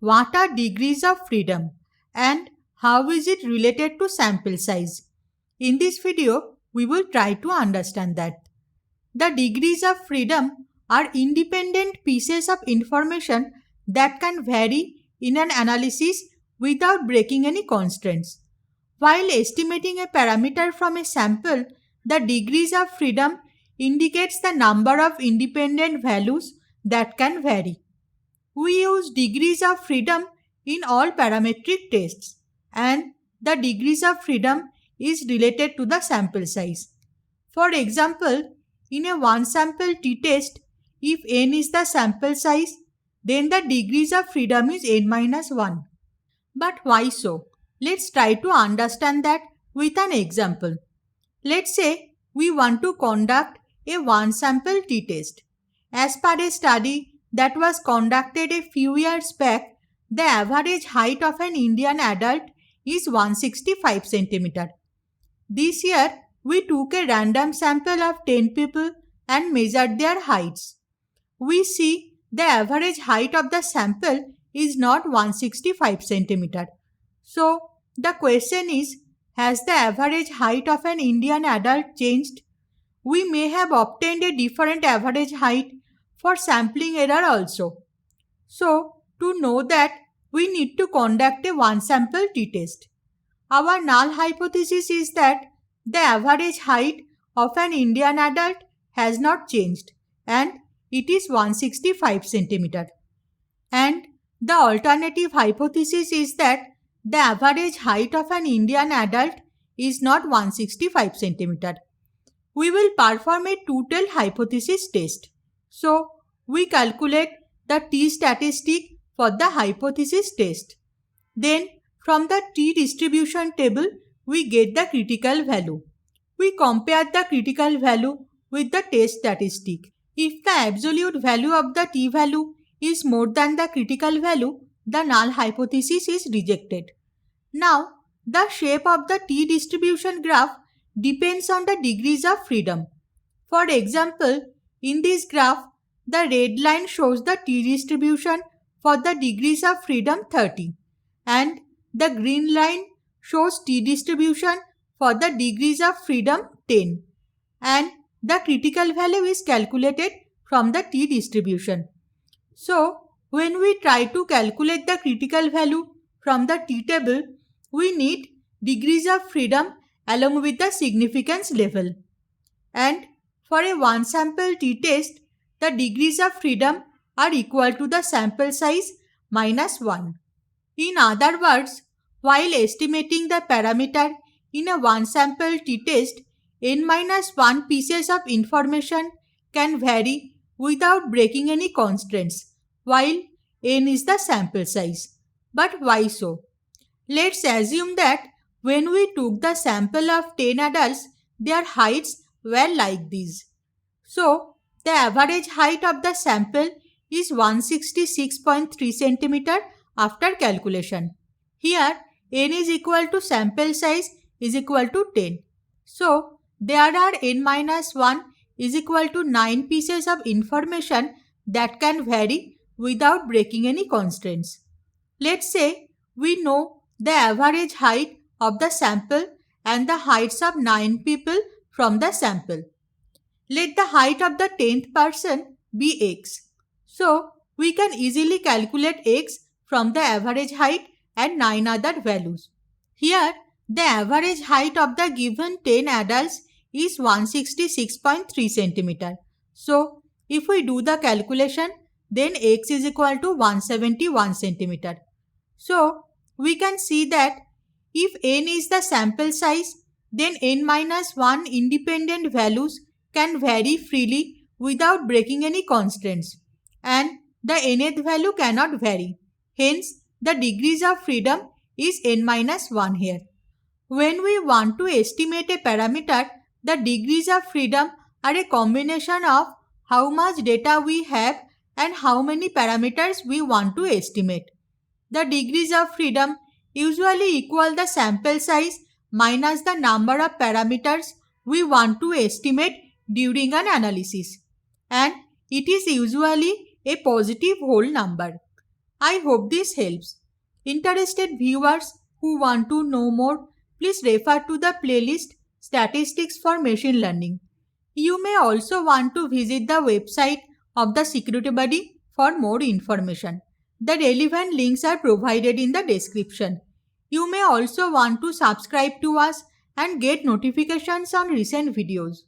what are degrees of freedom and how is it related to sample size? In this video, we will try to understand that. The degrees of freedom are independent pieces of information that can vary in an analysis without breaking any constraints. While estimating a parameter from a sample, the degrees of freedom indicates the number of independent values that can vary. We use degrees of freedom in all parametric tests, and the degrees of freedom is related to the sample size. For example, in a one sample t-test, if n is the sample size, then the degrees of freedom is n-1. But why so? Let's try to understand that with an example. Let's say we want to conduct a one sample t-test. As per a study that was conducted a few years back, the average height of an Indian adult is 165 cm. This year, we took a random sample of 10 people and measured their heights. We see the average height of the sample is not 165 cm. So, the question is, has the average height of an Indian adult changed? We may have obtained a different average height for sampling error also. So, to know that, we need to conduct a one sample t-test. Our null hypothesis is that the average height of an Indian adult has not changed and it is 165 cm. And the alternative hypothesis is that the average height of an Indian adult is not 165 cm. We will perform a two-tailed hypothesis test. So, we calculate the t-statistic for the hypothesis test. Then, from the t-distribution table, we get the critical value. We compare the critical value with the test statistic. If the absolute value of the t-value is more than the critical value, the null hypothesis is rejected. Now, the shape of the t-distribution graph depends on the degrees of freedom. For example, in this graph, the red line shows the t-distribution for the degrees of freedom 30 and the green line shows t-distribution for the degrees of freedom 10 and the critical value is calculated from the t-distribution. So, when we try to calculate the critical value from the t-table, we need degrees of freedom along with the significance level. And for a one sample t-test, the degrees of freedom are equal to the sample size minus 1. In other words, while estimating the parameter in a one sample t-test, n-1 pieces of information can vary without breaking any constraints, while n is the sample size. But why so? Let's assume that when we took the sample of 10 adults, their heights were like these. So, the average height of the sample is 166.3 cm after calculation. Here, n is equal to sample size is equal to 10. So, there are n-1 is equal to 9 pieces of information that can vary without breaking any constraints. Let's say we know the average height of the sample and the heights of 9 people from the sample. Let the height of the 10th person be x. So, we can easily calculate x from the average height and 9 other values. Here, the average height of the given 10 adults is 166.3 cm. So, if we do the calculation, then x is equal to 171 cm. So, we can see that if n is the sample size, then n-1 independent values can vary freely without breaking any constraints, and the nth value cannot vary. Hence, the degrees of freedom is n-1 here. When we want to estimate a parameter, the degrees of freedom are a combination of how much data we have and how many parameters we want to estimate. The degrees of freedom usually equal the sample size minus the number of parameters we want to estimate during an analysis, and it is usually a positive whole number. I hope this helps. Interested viewers who want to know more, please refer to the playlist Statistics for Machine Learning. You may also want to visit the website of the Security Buddy for more information. The relevant links are provided in the description. You may also want to subscribe to us and get notifications on recent videos.